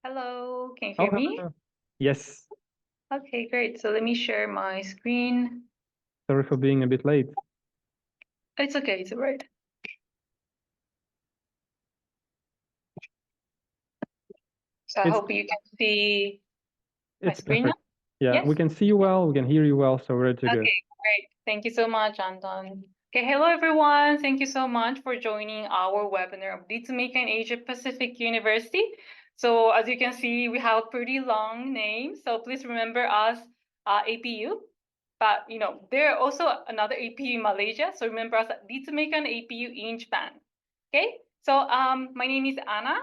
Hello, can you Oh, hear me? hello. Yes. Okay, great. So let me share my screen. Sorry for being a bit late. It's okay, it's all right. So I It's hope you can see my it's screen now. perfect. Yeah, Yes? we can see you well, we can hear you well, so we're ready to go. Okay, great. Thank you so much, Anton. Okay, hello everyone. Thank you so much for joining our webinar of Ritsumeikan Asia Pacific University. So as you can see, we have a pretty long name. So please remember us, APU. But there are also another APU in Malaysia. So remember us at Ritsumeikan APU in Japan. Okay, so my name is Anna,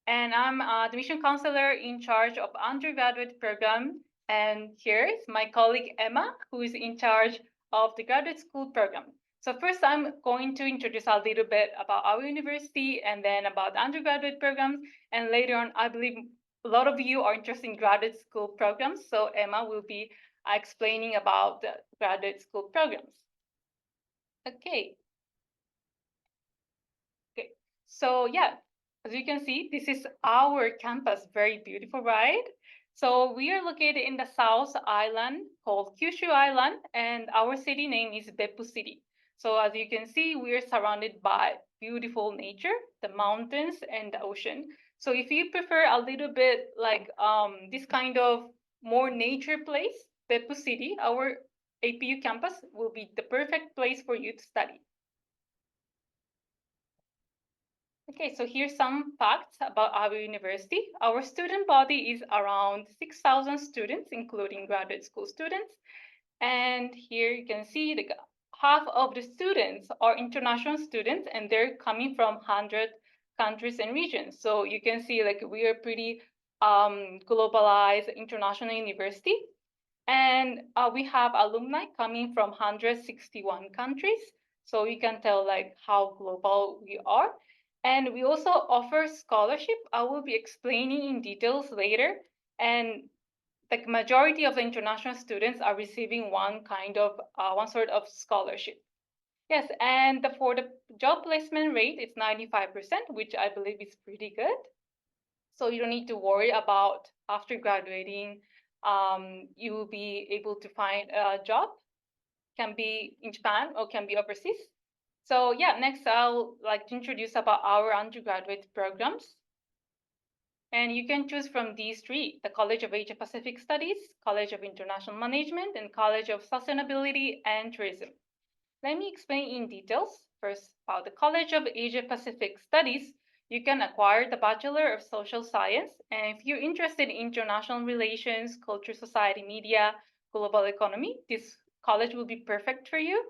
and I'm the admission counselor in charge of undergraduate program. And here is my colleague Emma, who is in charge of the graduate school program. So first, I'm going to introduce a little bit about our university and then about the undergraduate programs. And later on, I believe a lot of you are interested in graduate school programs. So Emma will be explaining about the graduate school programs. Okay. Okay. So yeah, as you can see, this is our campus. Very beautiful, right? So we are located in the South Island called Kyushu Island, and our city name is Beppu City. So as you can see, we are surrounded by beautiful nature, the mountains and the ocean. So if you prefer a little bit like this kind of more nature place, Beppu City, our APU campus will be the perfect place for you to study. Okay, so here's some facts about our university. Our student body is around 6,000 students, including graduate school students. And here you can see half of the students are international students, and they're coming from 100 countries and regions. So you can see like we are pretty globalized international university. And we have alumni coming from 161 countries. So you can tell like how global we are. And we also offer scholarship. I will be explaining in details later. And the majority of the international students are receiving one sort of scholarship. Yes, and for the job placement rate, it's 95%, which I believe is pretty good. So you don't need to worry about after graduating, you will be able to find a job, can be in Japan or can be overseas. So yeah, next I'll like to introduce about our undergraduate programs. And you can choose from these three: the College of Asia Pacific Studies, College of International Management, and College of Sustainability and Tourism. Let me explain in details. First, about the College of Asia Pacific Studies, you can acquire the Bachelor of Social Science. And if you're interested in international relations, culture, society, media, global economy, this college will be perfect for you.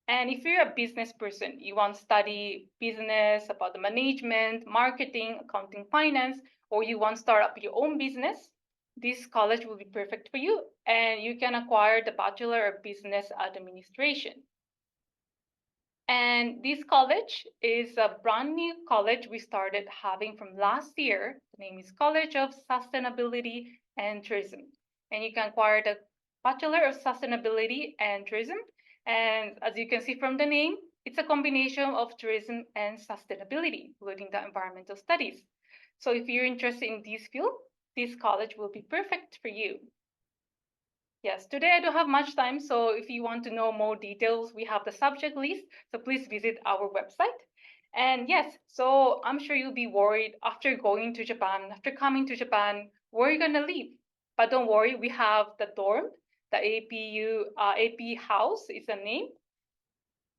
And if you're a business person, you want to study business, about the management, marketing, accounting, finance, or you want to start up your own business, this college will be perfect for you. And you can acquire the Bachelor of Business Administration. And this college is a brand new college we started having from last year. The name is College of Sustainability and Tourism. And you can acquire the Bachelor of Sustainability and Tourism. And as you can see from the name, it's a combination of tourism and sustainability, including the environmental studies. So if you're interested in this field, this college will be perfect for you. Yes, today I don't have much time, so if you want to know more details, we have the subject list, so please visit our website. And yes, so I'm sure you'll be worried after going to Japan, after coming to Japan, where are you gonna live? But don't worry, we have the dorm, the APU, AP house is the name.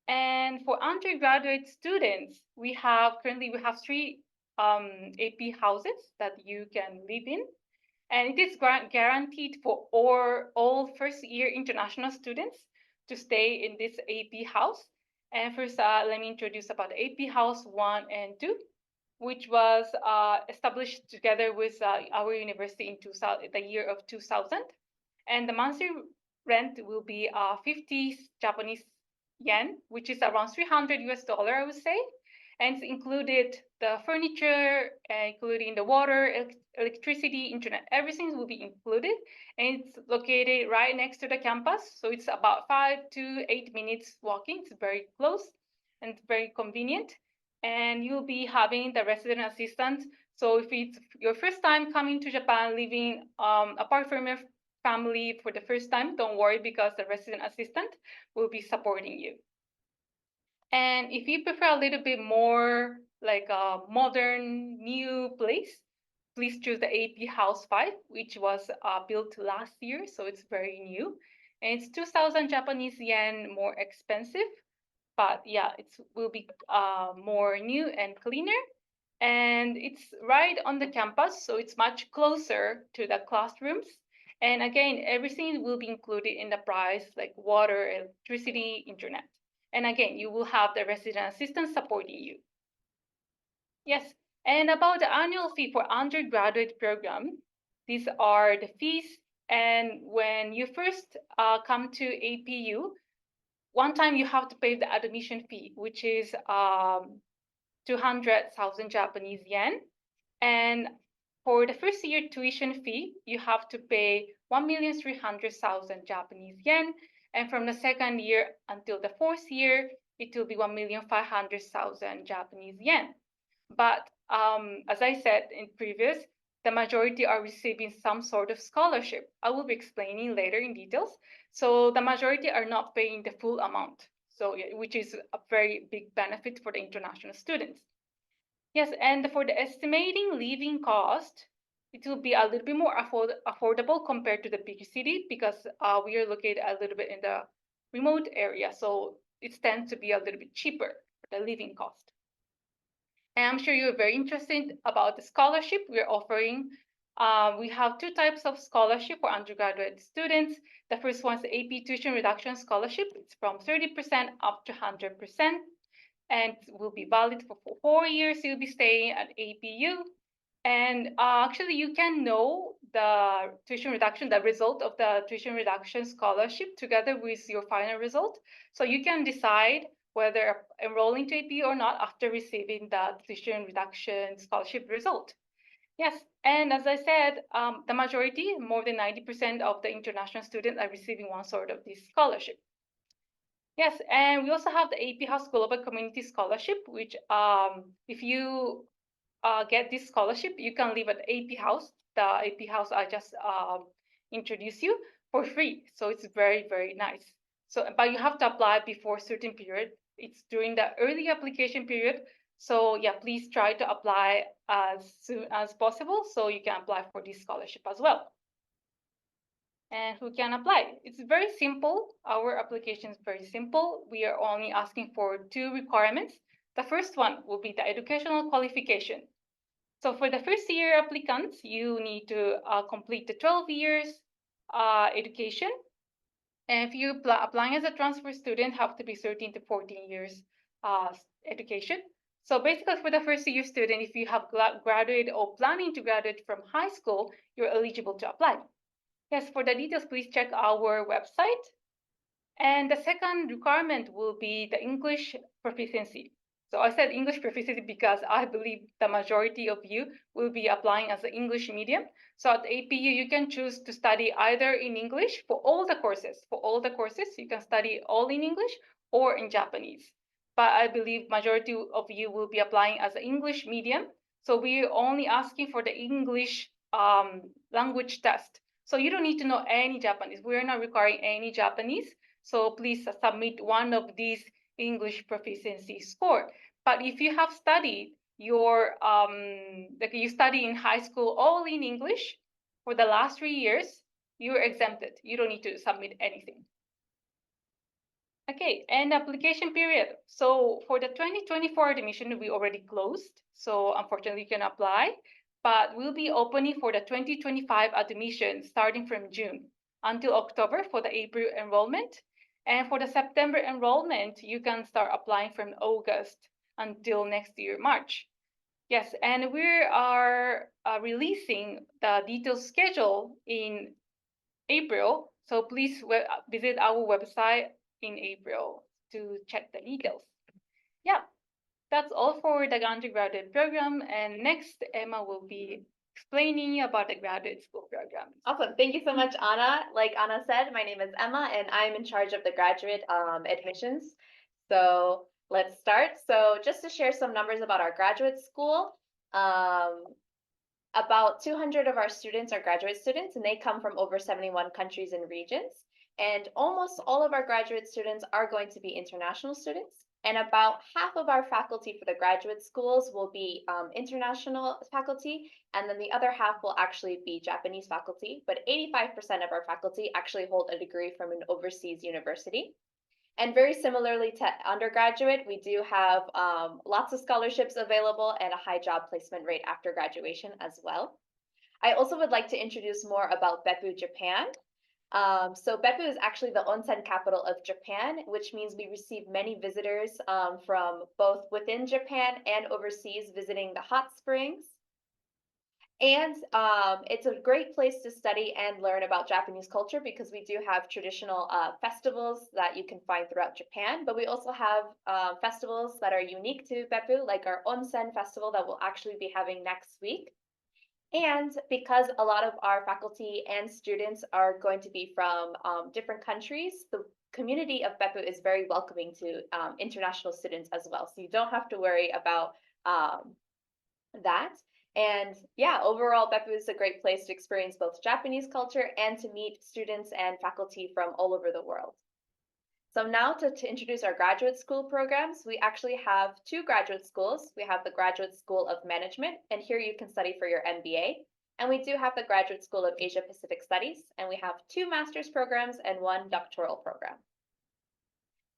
And for undergraduate students, currently we have three AP houses that you can live in. And it is guaranteed for all first-year international students to stay in this AP house. And first, let me introduce about the AP House 1 and 2, which was established together with our university in the year of 2000. And the monthly rent will be 50 Japanese yen, which is around 300 US dollar, I would say. And it's included the furniture, including the water, electricity, internet, everything will be included. And it's located right next to the campus. So it's about 5 to 8 minutes walking. It's very close and very convenient. And you'll be having the resident assistant. So if it's your first time coming to Japan, living apart from your family for the first time, don't worry because the resident assistant will be supporting you. And if you prefer a little bit more like a modern, new place, please choose the AP House 5, which was built last year, so it's very new. And it's 2,000 Japanese yen more expensive, but yeah, it will be more new and cleaner. And it's right on the campus, so it's much closer to the classrooms. And again, everything will be included in the price, like water, electricity, internet. And again, you will have the resident assistant supporting you. Yes, and about the annual fee for undergraduate program, these are the fees. And when you first come to APU, one time you have to pay the admission fee, which is 200,000 Japanese yen. And for the first year tuition fee, you have to pay 1,300,000 Japanese yen. And from the second year until the fourth year, it will be 1,500,000 Japanese yen. But as I said in previous, the majority are receiving some sort of scholarship. I will be explaining later in details. So the majority are not paying the full amount, so which is a very big benefit for the international students. Yes, and for the estimating living cost, it will be a little bit more affordable compared to the big city because we are located a little bit in the remote area, so it tends to be a little bit cheaper for the living cost. And I'm sure you're very interested about the scholarship we're offering. We have two types of scholarship for undergraduate students. The first one is the AP Tuition Reduction Scholarship. It's from 30% up to 100%, and will be valid for 4 years. You'll be staying at APU. And actually, you can know the tuition reduction, the result of the tuition reduction scholarship together with your final result. So you can decide whether enrolling to APU or not after receiving the tuition reduction scholarship result. Yes, and as I said, the majority, more than 90% of the international students are receiving one sort of this scholarship. Yes, and we also have the AP House Global Community Scholarship, which if you get this scholarship, you can live at AP House, the AP House I just introduced you, for free. So it's very, very nice. So, but you have to apply before a certain period. It's during the early application period. So yeah, please try to apply as soon as possible so you can apply for this scholarship as well. And who can apply? It's very simple. Our application is very simple. We are only asking for 2 requirements. The first one will be the educational qualification. So for the first year applicants, you need to complete the 12 years education. And if you applying as a transfer student, have to be 13 to 14 years education. So basically for the first year student, if you have graduated or planning to graduate from high school, you're eligible to apply. Yes, for the details, please check our website. And the second requirement will be the English proficiency. So I said English proficiency because I believe the majority of you will be applying as an English medium. So at APU, you can choose to study either in English for all the courses. For all the courses, you can study all in English or in Japanese. But I believe majority of you will be applying as an English medium. So we're only asking for the English language test. So you don't need to know any Japanese. We're not requiring any Japanese. So please submit one of these English proficiency score. But if you have studied your, like you study in high school all in English for the last 3 years, you're exempted. You don't need to submit anything. Okay, and application period. So for the 2024 admission, we already closed. So unfortunately, you can apply, but we'll be opening for the 2025 admission starting from June until October for the April enrollment. And for the September enrollment, you can start applying from August until next year, March. Yes, and we are releasing the detailed schedule in April. So please visit our website in April to check the details. Yeah, that's all for the undergraduate program. And next, Emma will be explaining about the graduate school program. Awesome. Thank you so much, Anna. Like Anna said, my name is Emma, and I'm in charge of the graduate admissions. So let's start. So just to share some numbers about our graduate school, About 200 of our students are graduate students, and they come from over 71 countries and regions. And almost all of our graduate students are going to be international students. And about half of our faculty for the graduate schools will be international faculty, and then the other half will actually be Japanese faculty. But 85% of our faculty actually hold a degree from an overseas university. And very similarly to undergraduate, we do have lots of scholarships available and a high job placement rate after graduation as well. I also would like to introduce more about Beppu, Japan. So Beppu is actually the onsen capital of Japan, which means we receive many visitors from both within Japan and overseas visiting the hot springs. And it's a great place to study and learn about Japanese culture because we do have traditional festivals that you can find throughout Japan, but we also have festivals that are unique to Beppu, like our Onsen festival that we'll actually be having next week. And because a lot of our faculty and students are going to be from different countries, the community of Beppu is very welcoming to international students as well. So you don't have to worry about that. And yeah, overall, Beppu is a great place to experience both Japanese culture and to meet students and faculty from all over the world. So now to introduce our graduate school programs, we actually have two graduate schools. We have the Graduate School of Management, and here you can study for your MBA. And we do have the Graduate School of Asia Pacific Studies, and we have two master's programs and one doctoral program.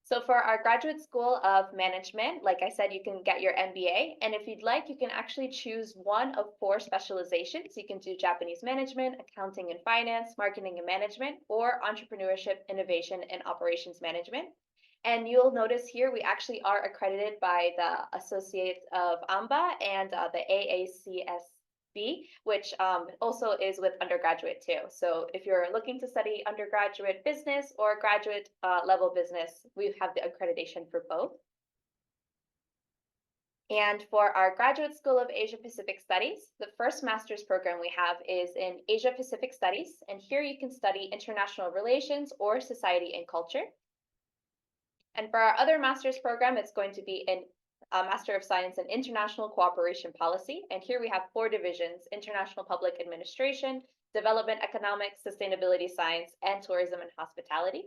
So for our Graduate School of Management, like I said, you can get your MBA. And if you'd like, you can actually choose one of 4 specializations. You can do Japanese management, accounting and finance, marketing and management, or entrepreneurship, innovation, and operations management. And you'll notice here, we actually are accredited by the Associate of AMBA and the AACSB, which also is with undergraduate too. So if you're looking to study undergraduate business or graduate level business, we have the accreditation for both. And for our Graduate School of Asia Pacific Studies, the first master's program we have is in Asia Pacific Studies. And here you can study international relations or society and culture. And for our other master's program, it's going to be in Master of Science in International Cooperation Policy. And here we have 4 divisions: International Public Administration, Development Economics, Sustainability Science, and Tourism and Hospitality.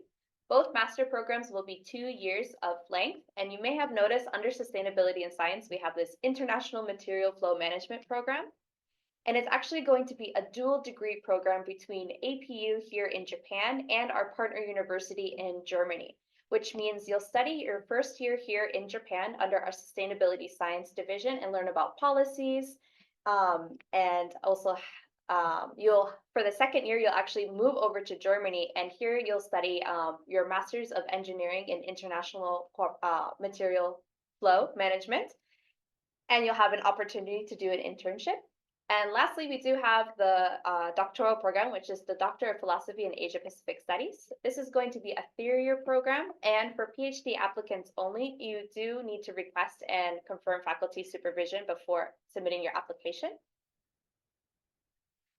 Both master programs will be 2 years of length. And you may have noticed under Sustainability and Science, we have this International Material Flow Management program. And it's actually going to be a dual degree program between APU here in Japan and our partner university in Germany, which means you'll study your first year here in Japan under our Sustainability Science division and learn about policies. And also for the second year, you'll actually move over to Germany, and here you'll study your Masters of Engineering in International Material Flow Management, and you'll have an opportunity to do an internship. And lastly, we do have the doctoral program, which is the Doctor of Philosophy in Asia Pacific Studies. This is going to be a 3-year program, and for PhD applicants only, you do need to request and confirm faculty supervision before submitting your application.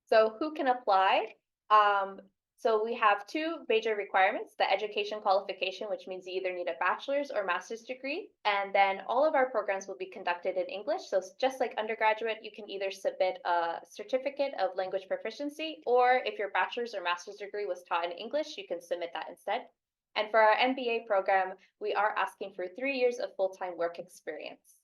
So who can apply? So we have 2 major requirements: the education qualification, which means you either need a bachelor's or master's degree, and then all of our programs will be conducted in English. So just like undergraduate, you can either submit a certificate of language proficiency, or if your bachelor's or master's degree was taught in English, you can submit that instead. And for our MBA program, we are asking for 3 years of full-time work experience.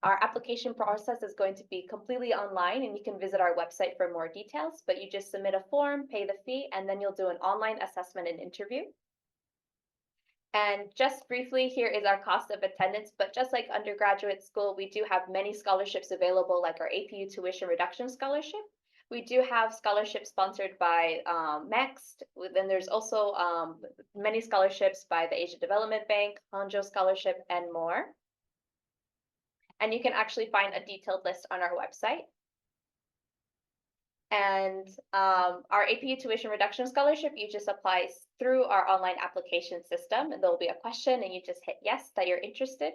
Our application process is going to be completely online, and you can visit our website for more details, but you just submit a form, pay the fee, and then you'll do an online assessment and interview. And just briefly, here is our cost of attendance, but just like undergraduate school, we do have many scholarships available, like our APU tuition reduction scholarship. We do have scholarships sponsored by MEXT. Then there's also many scholarships by the Asia Development Bank, Honjo Scholarship, and more. And you can actually find a detailed list on our website. And our APU tuition reduction scholarship, you just apply through our online application system, and there'll be a question and you just hit yes that you're interested.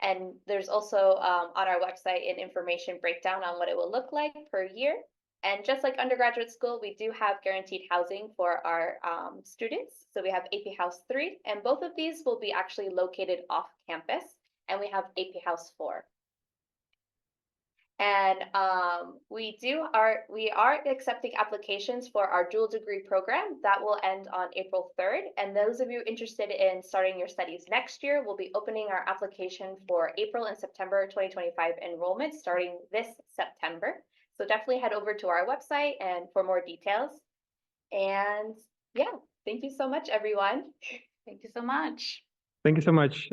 And there's also on our website an information breakdown on what it will look like per year. And just like undergraduate school, we do have guaranteed housing for our students. So we have AP House 3, and both of these will be actually located off campus. And we have AP House 4. And we are accepting applications for our dual degree program that will end on April 3rd. And those of you interested in starting your studies next year, we'll be opening our application for April and September 2025 enrollment starting this September. So definitely head over to our website and for more details. And yeah, thank you so much, everyone. Thank you so much. Thank you so much.